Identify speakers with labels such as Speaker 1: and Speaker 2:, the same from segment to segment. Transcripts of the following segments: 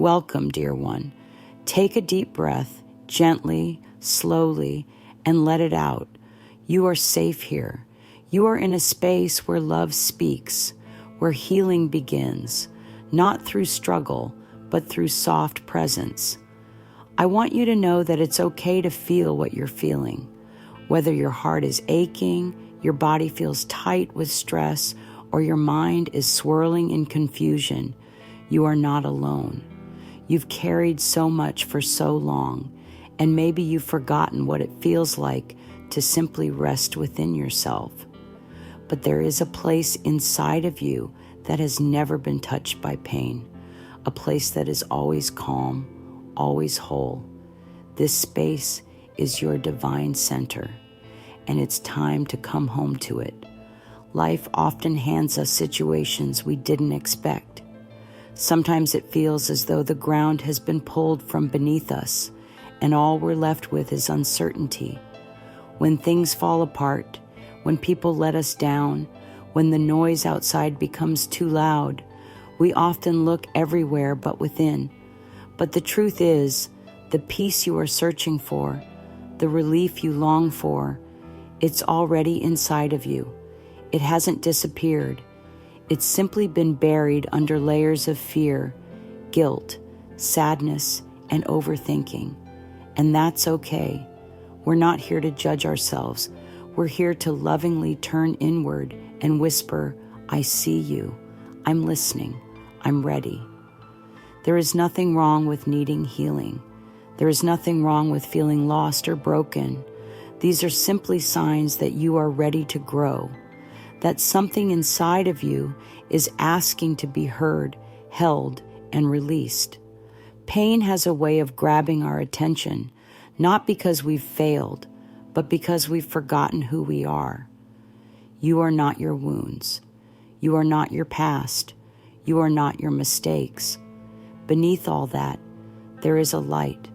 Speaker 1: Welcome, dear one. Take a deep breath, gently, slowly, and let it out. You are safe here. You are in a space where love speaks, where healing begins, not through struggle, but through soft presence. I want you to know that it's okay to feel what you're feeling. Whether your heart is aching, your body feels tight with stress, or your mind is swirling in confusion, you are not alone. You've carried so much for so long, and maybe you've forgotten what it feels like to simply rest within yourself. But there is a place inside of you that has never been touched by pain, a place that is always calm, always whole. This space is your divine center, and it's time to come home to it. Life often hands us situations we didn't expect. Sometimes it feels as though the ground has been pulled from beneath us, and all we're left with is uncertainty. When things fall apart, when people let us down, when the noise outside becomes too loud, we often look everywhere but within. But the truth is, the peace you are searching for, the relief you long for, it's already inside of you. It hasn't disappeared. It's simply been buried under layers of fear, guilt, sadness, and overthinking. And that's okay. We're not here to judge ourselves. We're here to lovingly turn inward and whisper, I see you. I'm listening. I'm ready. There is nothing wrong with needing healing. There is nothing wrong with feeling lost or broken. These are simply signs that you are ready to grow, that something inside of you is asking to be heard, held, and released. Pain has a way of grabbing our attention, not because we've failed, but because we've forgotten who we are. You are not your wounds. You are not your past. You are not your mistakes. Beneath all that, there is a light,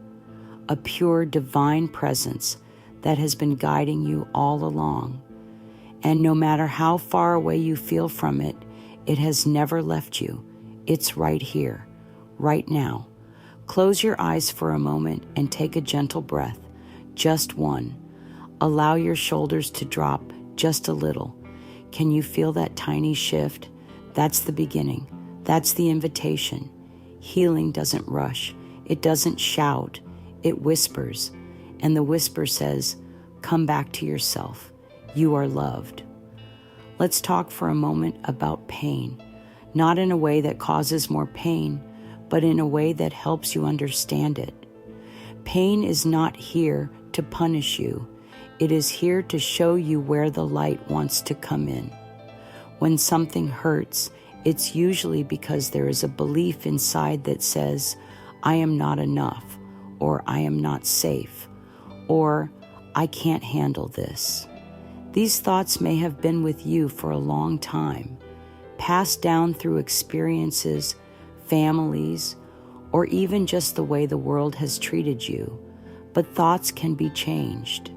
Speaker 1: a pure divine presence that has been guiding you all along. And no matter how far away you feel from it, it has never left you. It's right here, right now. Close your eyes for a moment and take a gentle breath, just one. Allow your shoulders to drop just a little. Can you feel that tiny shift? That's the beginning. That's the invitation. Healing doesn't rush. It doesn't shout. It whispers. And the whisper says, come back to yourself. You are loved. Let's talk for a moment about pain, not in a way that causes more pain, but in a way that helps you understand it. Pain is not here to punish you. It is here to show you where the light wants to come in. When something hurts, it's usually because there is a belief inside that says, I am not enough, or I am not safe, or I can't handle this. These thoughts may have been with you for a long time, passed down through experiences, families, or even just the way the world has treated you. But thoughts can be changed.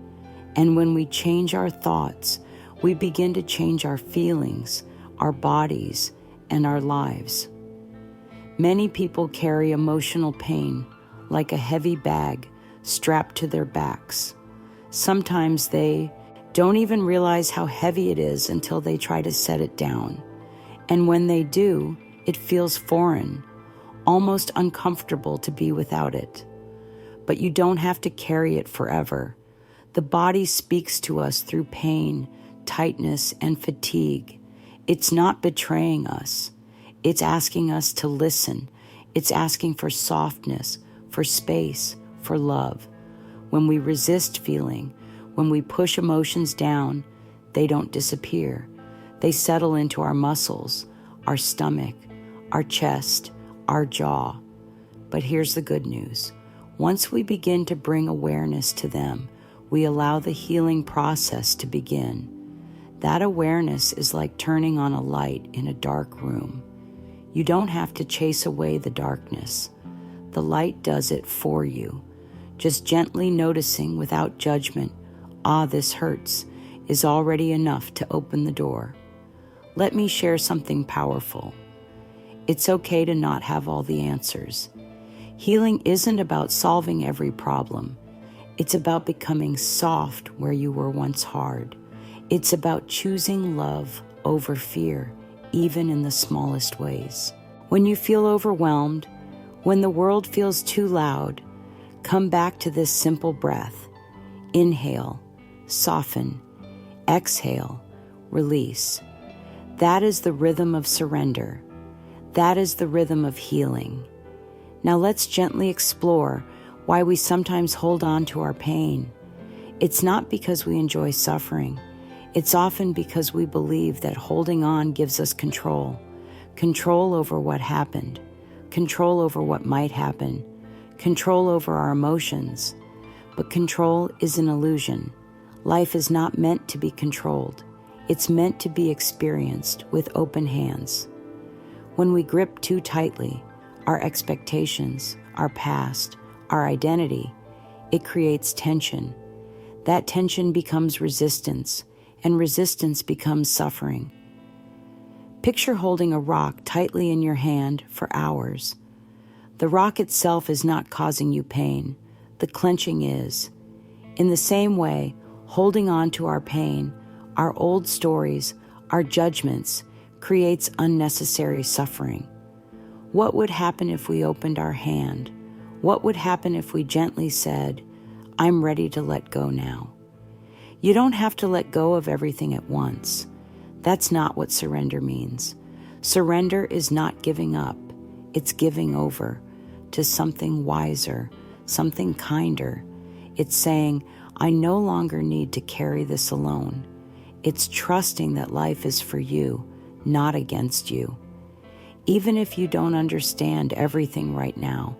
Speaker 1: And when we change our thoughts, we begin to change our feelings, our bodies, and our lives. Many people carry emotional pain like a heavy bag strapped to their backs. Sometimes they don't even realize how heavy it is until they try to set it down. And when they do, it feels foreign, almost uncomfortable to be without it. But you don't have to carry it forever. The body speaks to us through pain, tightness, and fatigue. It's not betraying us. It's asking us to listen. It's asking for softness, for space, for love. When we resist feeling, when we push emotions down, they don't disappear. They settle into our muscles, our stomach, our chest, our jaw. But here's the good news. Once we begin to bring awareness to them, we allow the healing process to begin. That awareness is like turning on a light in a dark room. You don't have to chase away the darkness. The light does it for you. Just gently noticing without judgment, this hurts, is already enough to open the door. Let me share something powerful. It's okay to not have all the answers. Healing isn't about solving every problem. It's about becoming soft where you were once hard. It's about choosing love over fear, even in the smallest ways. When you feel overwhelmed, when the world feels too loud, come back to this simple breath. Inhale, soften, exhale, release. That is the rhythm of surrender. That is the rhythm of healing. Now let's gently explore why we sometimes hold on to our pain. It's not because we enjoy suffering. It's often because we believe that holding on gives us control. Control over what happened. Control over what might happen. Control over our emotions. But control is an illusion. Life is not meant to be controlled. It's meant to be experienced with open hands. When we grip too tightly, our expectations, our past, our identity, it creates tension. That tension becomes resistance, and resistance becomes suffering. Picture holding a rock tightly in your hand for hours. The rock itself is not causing you pain. The clenching is. In the same way, holding on to our pain, our old stories, our judgments, creates unnecessary suffering. What would happen if we opened our hand? What would happen if we gently said, "I'm ready to let go now"? You don't have to let go of everything at once. That's not what surrender means. Surrender is not giving up. It's giving over to something wiser, something kinder. It's saying, I no longer need to carry this alone. It's trusting that life is for you, not against you. Even if you don't understand everything right now,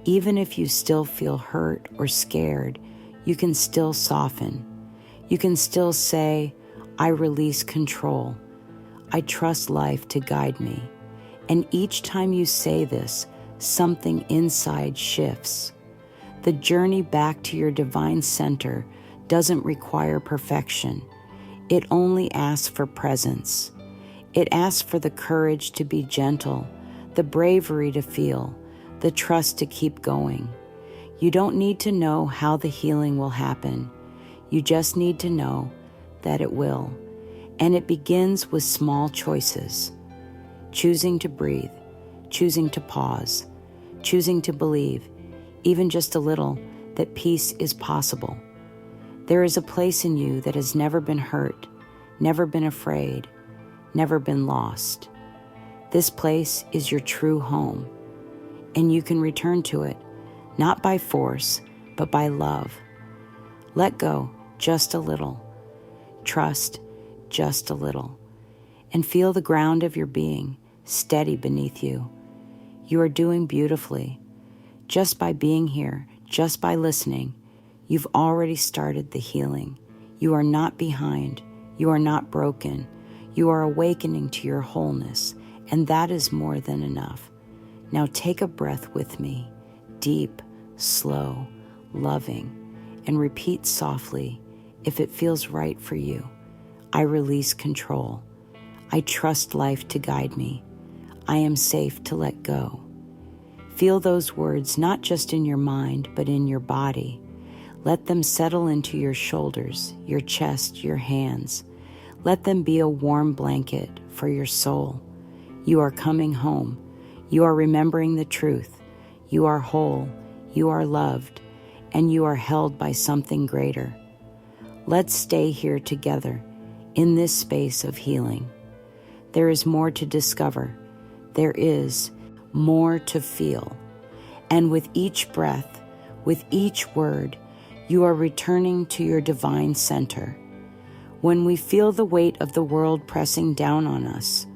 Speaker 1: even if you still feel hurt or scared, you can still soften. You can still say, I release control. I trust life to guide me. And each time you say this, something inside shifts. The journey back to your divine center doesn't require perfection. It only asks for presence. It asks for the courage to be gentle, the bravery to feel, the trust to keep going. You don't need to know how the healing will happen. You just need to know that it will. And it begins with small choices. Choosing to breathe, choosing to pause, choosing to believe, even just a little, that peace is possible. There is a place in you that has never been hurt, never been afraid, never been lost. This place is your true home, and you can return to it, not by force, but by love. Let go just a little. Trust just a little. And feel the ground of your being steady beneath you. You are doing beautifully. Just by being here, just by listening, you've already started the healing. You are not behind. You are not broken. You are awakening to your wholeness, and that is more than enough. Now take a breath with me, deep, slow, loving, and repeat softly if it feels right for you. I release control. I trust life to guide me. I am safe to let go. Feel those words not just in your mind, but in your body. Let them settle into your shoulders, your chest, your hands. Let them be a warm blanket for your soul. You are coming home. You are remembering the truth. You are whole. You are loved. And you are held by something greater. Let's stay here together in this space of healing. There is more to discover. There is more to feel. And with each breath, with each word, you are returning to your divine center. When we feel the weight of the world pressing down on us,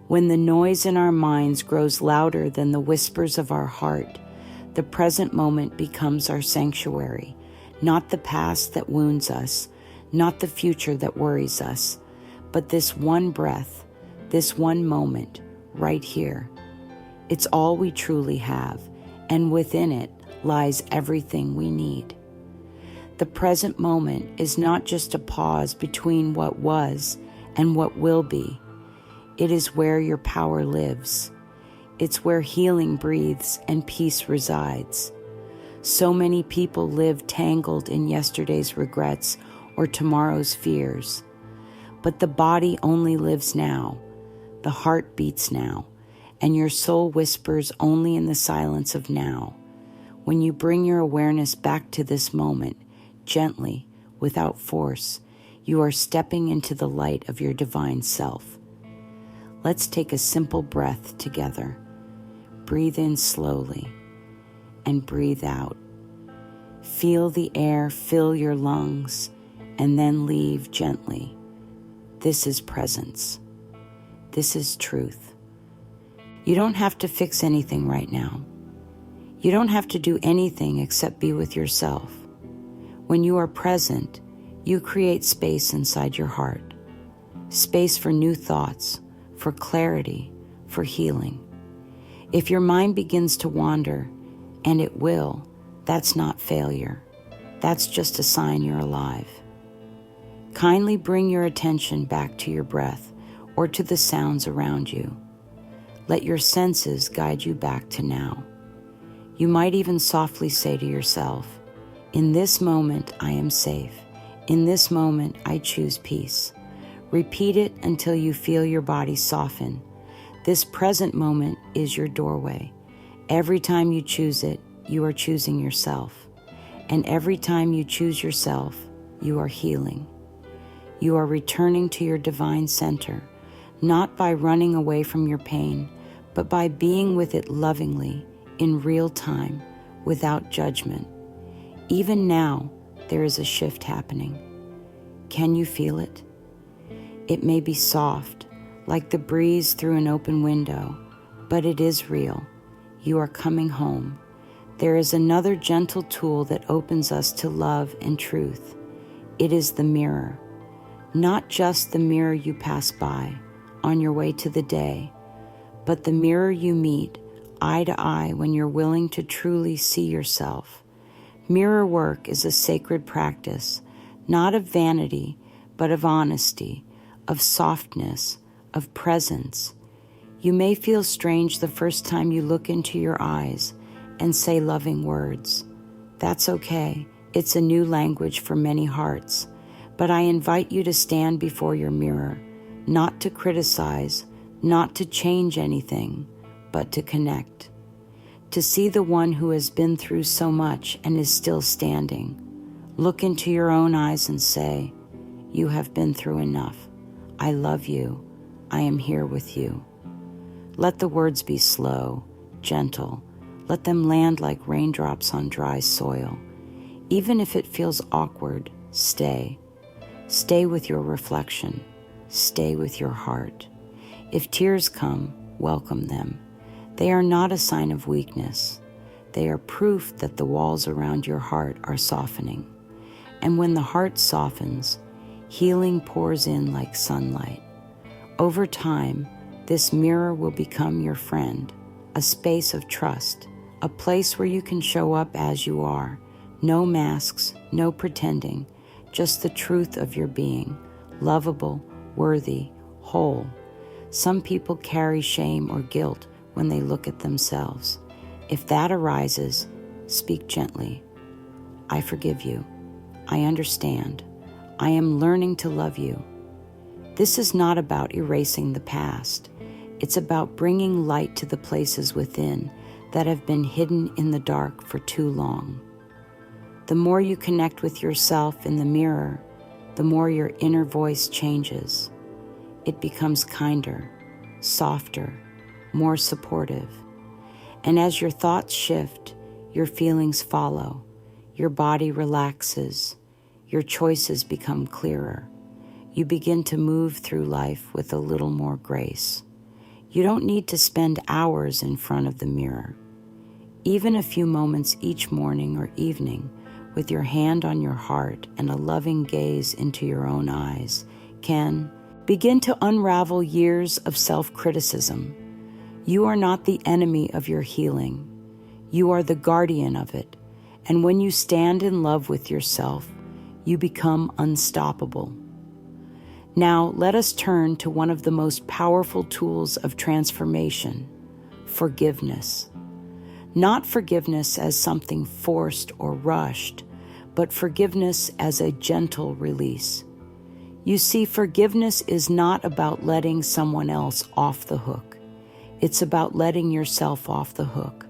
Speaker 1: when the noise in our minds grows louder than the whispers of our heart, the present moment becomes our sanctuary, not the past that wounds us, not the future that worries us, but this one breath, this one moment, right here. It's all we truly have, and within it lies everything we need. The present moment is not just a pause between what was and what will be. It is where your power lives. It's where healing breathes and peace resides. So many people live tangled in yesterday's regrets or tomorrow's fears. But the body only lives now, the heart beats now, and your soul whispers only in the silence of now. When you bring your awareness back to this moment, gently, without force, you are stepping into the light of your divine self. Let's take a simple breath together. Breathe in slowly and breathe out. Feel the air fill your lungs and then leave gently. This is presence. This is truth. You don't have to fix anything right now. You don't have to do anything except be with yourself. When you are present, you create space inside your heart. Space for new thoughts, for clarity, for healing. If your mind begins to wander, and it will, that's not failure. That's just a sign you're alive. Kindly bring your attention back to your breath or to the sounds around you. Let your senses guide you back to now. You might even softly say to yourself, "In this moment, I am safe. In this moment, I choose peace." Repeat it until you feel your body soften. This present moment is your doorway. Every time you choose it, you are choosing yourself. And every time you choose yourself, you are healing. You are returning to your divine center, not by running away from your pain, but by being with it lovingly, in real time, without judgment. Even now, there is a shift happening. Can you feel it? It may be soft, like the breeze through an open window, but it is real. You are coming home. There is another gentle tool that opens us to love and truth. It is the mirror. Not just the mirror you pass by on your way to the day, but the mirror you meet eye to eye when you're willing to truly see yourself. Mirror work is a sacred practice, not of vanity, but of honesty, of softness, of presence. You may feel strange the first time you look into your eyes and say loving words. That's okay. It's a new language for many hearts. But I invite you to stand before your mirror, not to criticize, not to change anything, but to connect. To see the one who has been through so much and is still standing. Look into your own eyes and say, "You have been through enough. I love you. I am here with you." Let the words be slow, gentle. Let them land like raindrops on dry soil. Even if it feels awkward, stay. Stay with your reflection. Stay with your heart. If tears come, welcome them. They are not a sign of weakness. They are proof that the walls around your heart are softening. And when the heart softens, healing pours in like sunlight. Over time, this mirror will become your friend, a space of trust, a place where you can show up as you are. No masks, no pretending, just the truth of your being, lovable, worthy, whole. Some people carry shame or guilt when they look at themselves. If that arises, speak gently. I forgive you. I understand. I am learning to love you. This is not about erasing the past. It's about bringing light to the places within that have been hidden in the dark for too long. The more you connect with yourself in the mirror, the more your inner voice changes. It becomes kinder, softer, more supportive. And as your thoughts shift, your feelings follow, your body relaxes, your choices become clearer. You begin to move through life with a little more grace. You don't need to spend hours in front of the mirror. Even a few moments each morning or evening with your hand on your heart and a loving gaze into your own eyes can begin to unravel years of self-criticism. You are not the enemy of your healing. You are the guardian of it. And when you stand in love with yourself, you become unstoppable. Now, let us turn to one of the most powerful tools of transformation, forgiveness. Not forgiveness as something forced or rushed, but forgiveness as a gentle release. You see, forgiveness is not about letting someone else off the hook. It's about letting yourself off the hook.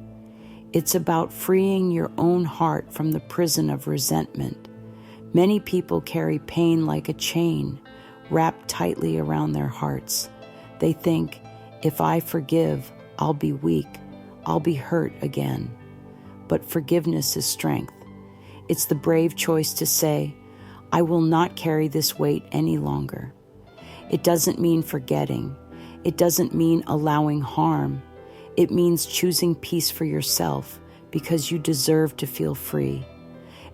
Speaker 1: It's about freeing your own heart from the prison of resentment. Many people carry pain like a chain, wrapped tightly around their hearts. They think, if I forgive, I'll be weak, I'll be hurt again. But forgiveness is strength. It's the brave choice to say, I will not carry this weight any longer. It doesn't mean forgetting. It doesn't mean allowing harm. It means choosing peace for yourself because you deserve to feel free.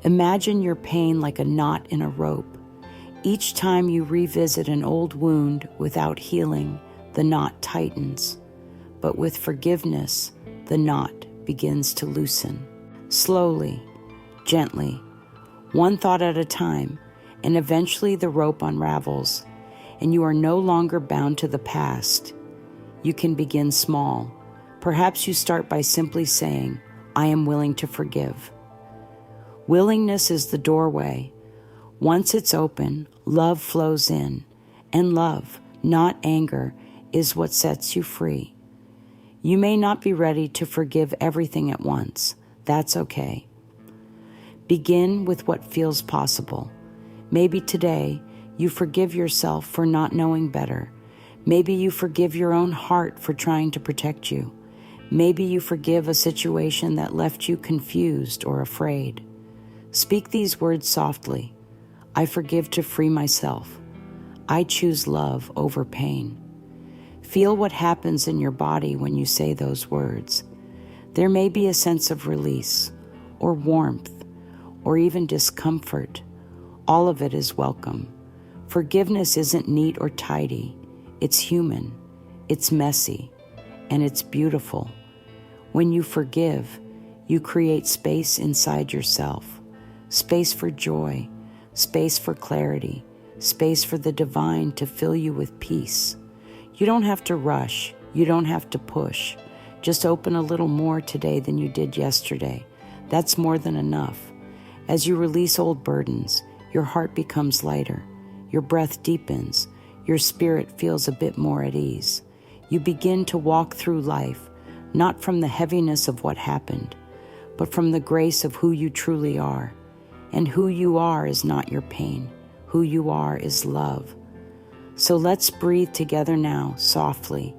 Speaker 1: Imagine your pain like a knot in a rope. Each time you revisit an old wound without healing, the knot tightens. But with forgiveness, the knot begins to loosen. Slowly, gently, one thought at a time, and eventually the rope unravels, and you are no longer bound to the past. You can begin small. Perhaps you start by simply saying, I am willing to forgive. Willingness is the doorway. Once it's open, love flows in, and love, not anger, is what sets you free. You may not be ready to forgive everything at once. That's okay. Begin with what feels possible. Maybe today you forgive yourself for not knowing better. Maybe you forgive your own heart for trying to protect you. Maybe you forgive a situation that left you confused or afraid. Speak these words softly. I forgive to free myself. I choose love over pain. Feel what happens in your body when you say those words. There may be a sense of release, or warmth, or even discomfort. All of it is welcome. Forgiveness isn't neat or tidy. It's human, it's messy, and it's beautiful. When you forgive, you create space inside yourself. Space for joy, space for clarity, space for the divine to fill you with peace. You don't have to rush. You don't have to push. Just open a little more today than you did yesterday. That's more than enough. As you release old burdens, your heart becomes lighter. Your breath deepens. Your spirit feels a bit more at ease. You begin to walk through life, not from the heaviness of what happened, but from the grace of who you truly are. And who you are is not your pain. Who you are is love. So let's breathe together now, softly.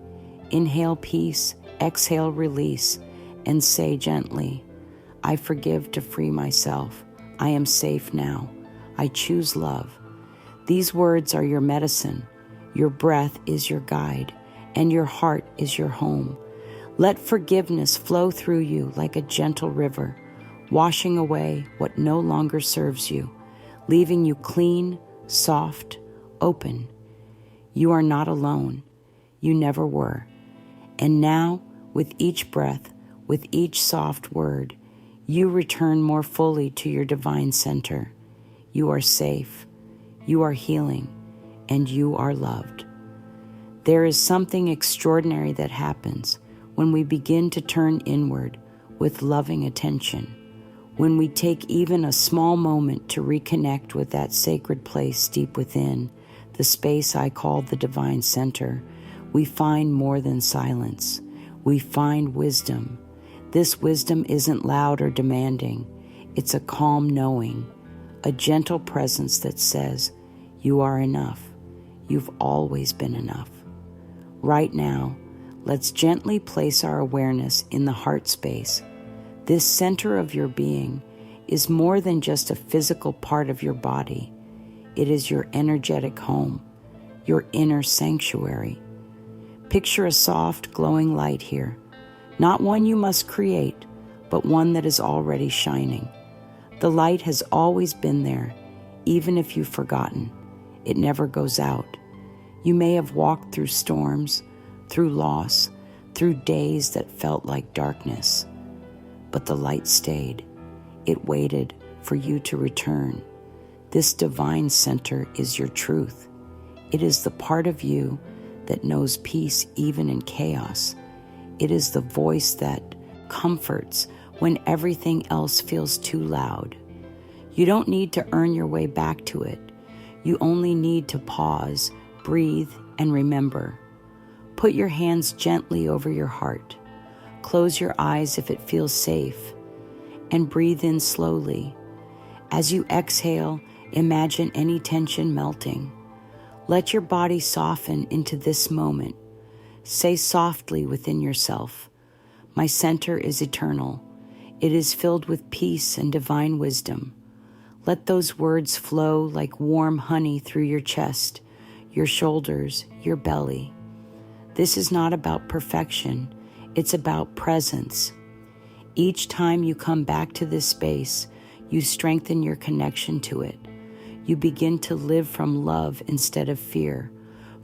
Speaker 1: Inhale peace, exhale release, and say gently, I forgive to free myself. I am safe now. I choose love. These words are your medicine. Your breath is your guide, and your heart is your home. Let forgiveness flow through you like a gentle river, washing away what no longer serves you, leaving you clean, soft, open. You are not alone. You never were. And now, with each breath, with each soft word, you return more fully to your divine center. You are safe. You are healing. And you are loved. There is something extraordinary that happens when we begin to turn inward with loving attention. When we take even a small moment to reconnect with that sacred place deep within, the space I call the divine center, we find more than silence. We find wisdom. This wisdom isn't loud or demanding. It's a calm knowing, a gentle presence that says, you are enough. You've always been enough. Right now, let's gently place our awareness in the heart space. This center of your being is more than just a physical part of your body. It is your energetic home, your inner sanctuary. Picture a soft, glowing light here, not one you must create, but one that is already shining. The light has always been there, even if you've forgotten. It never goes out. You may have walked through storms, through loss, through days that felt like darkness, but the light stayed. It waited for you to return. This divine center is your truth. It is the part of you that knows peace even in chaos. It is the voice that comforts when everything else feels too loud. You don't need to earn your way back to it. You only need to pause, breathe, and remember. Put your hands gently over your heart. Close your eyes if it feels safe, and breathe in slowly. As you exhale, imagine any tension melting. Let your body soften into this moment. Say softly within yourself, "My center is eternal. It is filled with peace and divine wisdom." Let those words flow like warm honey through your chest, your shoulders, your belly. This is not about perfection. It's about presence. Each time you come back to this space, you strengthen your connection to it. You begin to live from love instead of fear,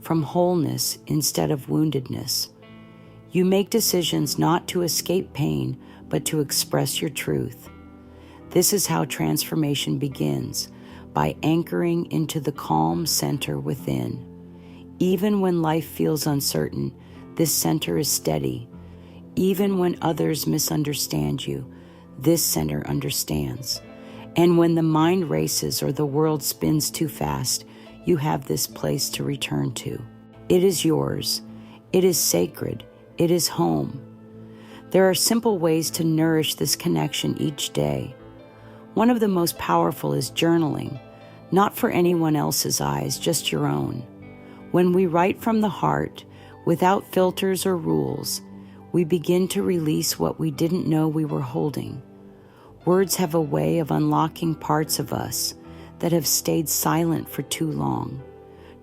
Speaker 1: from wholeness instead of woundedness. You make decisions not to escape pain, but to express your truth. This is how transformation begins, by anchoring into the calm center within. Even when life feels uncertain, this center is steady. Even when others misunderstand you, this center understands. And when the mind races or the world spins too fast, you have this place to return to. It is yours. It is sacred. It is home. There are simple ways to nourish this connection each day. One of the most powerful is journaling, not for anyone else's eyes, just your own. When we write from the heart, without filters or rules, we begin to release what we didn't know we were holding. Words have a way of unlocking parts of us that have stayed silent for too long.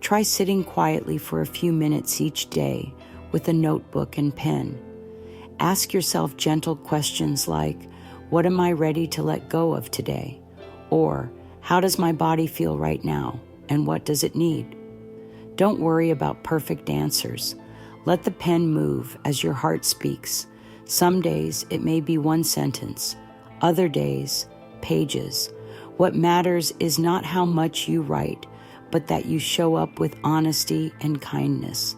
Speaker 1: Try sitting quietly for a few minutes each day with a notebook and pen. Ask yourself gentle questions like, "What am I ready to let go of today?" Or, "How does my body feel right now, and what does it need?" Don't worry about perfect answers. Let the pen move as your heart speaks. Some days it may be one sentence, other days, pages. What matters is not how much you write, but that you show up with honesty and kindness.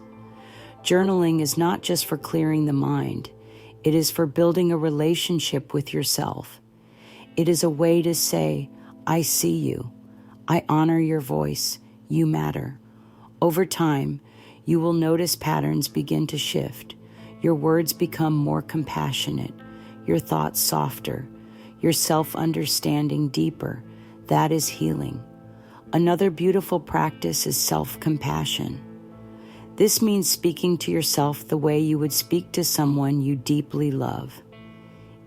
Speaker 1: Journaling is not just for clearing the mind. It is for building a relationship with yourself. It is a way to say, "I see you. I honor your voice. You matter." Over time, you will notice patterns begin to shift. Your words become more compassionate, your thoughts softer, your self-understanding deeper. That is healing. Another beautiful practice is self-compassion. This means speaking to yourself the way you would speak to someone you deeply love.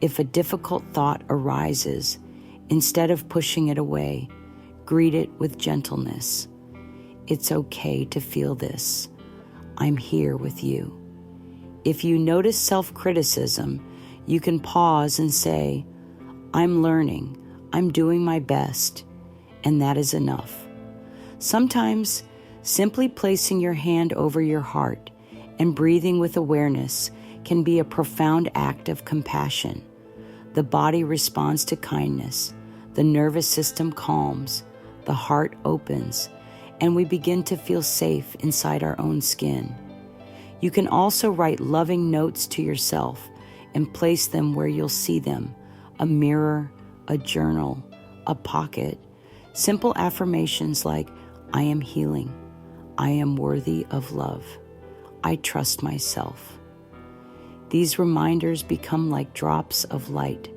Speaker 1: If a difficult thought arises, instead of pushing it away, greet it with gentleness. "It's okay to feel this. I'm here with you." If you notice self-criticism, you can pause and say, "I'm learning, I'm doing my best," and that is enough. Sometimes, simply placing your hand over your heart and breathing with awareness can be a profound act of compassion. The body responds to kindness, the nervous system calms, the heart opens, and we begin to feel safe inside our own skin. You can also write loving notes to yourself and place them where you'll see them: a mirror, a journal, a pocket. Simple affirmations like, "I am healing. I am worthy of love. I trust myself." These reminders become like drops of light,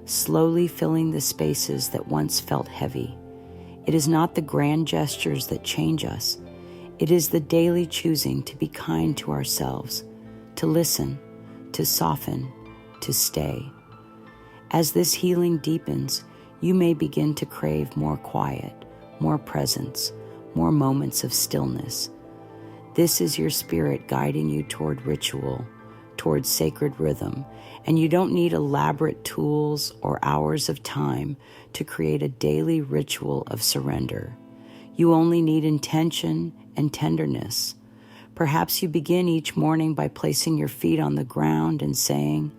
Speaker 1: slowly filling the spaces that once felt heavy. It is not the grand gestures that change us. It is the daily choosing to be kind to ourselves, to listen, to soften, to stay. As this healing deepens, you may begin to crave more quiet, more presence, more moments of stillness. This is your spirit guiding you toward ritual, toward sacred rhythm, and you don't need elaborate tools or hours of time to create a daily ritual of surrender. You only need intention and tenderness. Perhaps you begin each morning by placing your feet on the ground and saying,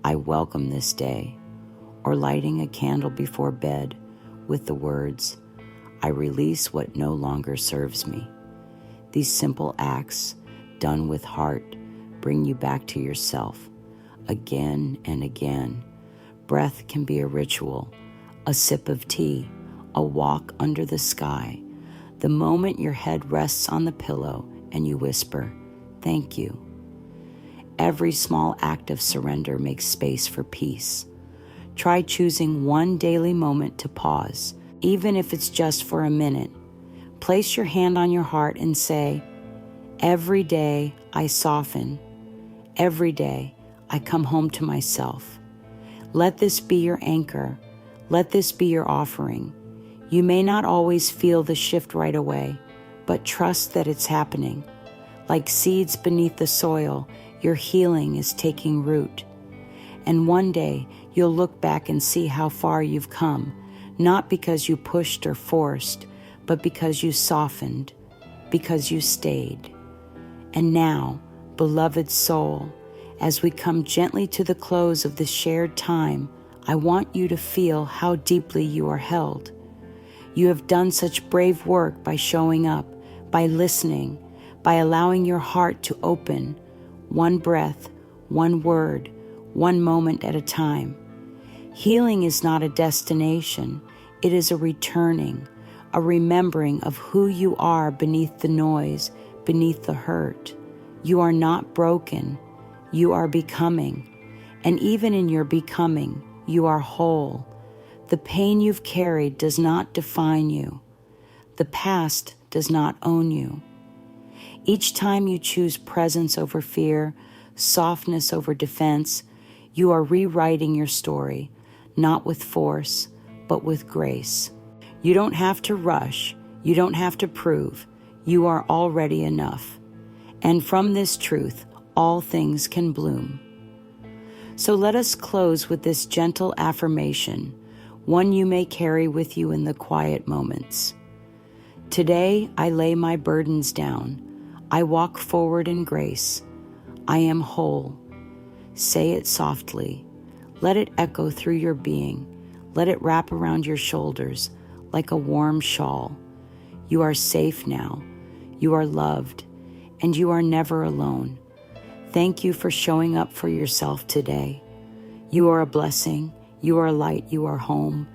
Speaker 1: "I welcome this day," or lighting a candle before bed with the words, "I release what no longer serves me." These simple acts, done with heart, bring you back to yourself, again and again. Breath can be a ritual, a sip of tea, a walk under the sky. The moment your head rests on the pillow and you whisper, "Thank you." Every small act of surrender makes space for peace. Try choosing one daily moment to pause, even if it's just for a minute. Place your hand on your heart and say, "Every day I soften. Every day I come home to myself." Let this be your anchor. Let this be your offering. You may not always feel the shift right away, but trust that it's happening. Like seeds beneath the soil, your healing is taking root. And one day, you'll look back and see how far you've come, not because you pushed or forced, but because you softened, because you stayed. And now, beloved soul, as we come gently to the close of this shared time, I want you to feel how deeply you are held. You have done such brave work by showing up, by listening, by allowing your heart to open, one breath, one word, one moment at a time. Healing is not a destination. It is a returning, a remembering of who you are beneath the noise, beneath the hurt. You are not broken. You are becoming. And even in your becoming, you are whole. The pain you've carried does not define you. The past does not own you. Each time you choose presence over fear, softness over defense, you are rewriting your story, not with force, but with grace. You don't have to rush. You don't have to prove. You are already enough. And from this truth, all things can bloom. So let us close with this gentle affirmation, one you may carry with you in the quiet moments. Today, I lay my burdens down. I walk forward in grace. I am whole. Say it softly. Let it echo through your being. Let it wrap around your shoulders like a warm shawl. You are safe now. You are loved, and you are never alone. Thank you for showing up for yourself today. You are a blessing. You are light. You are home.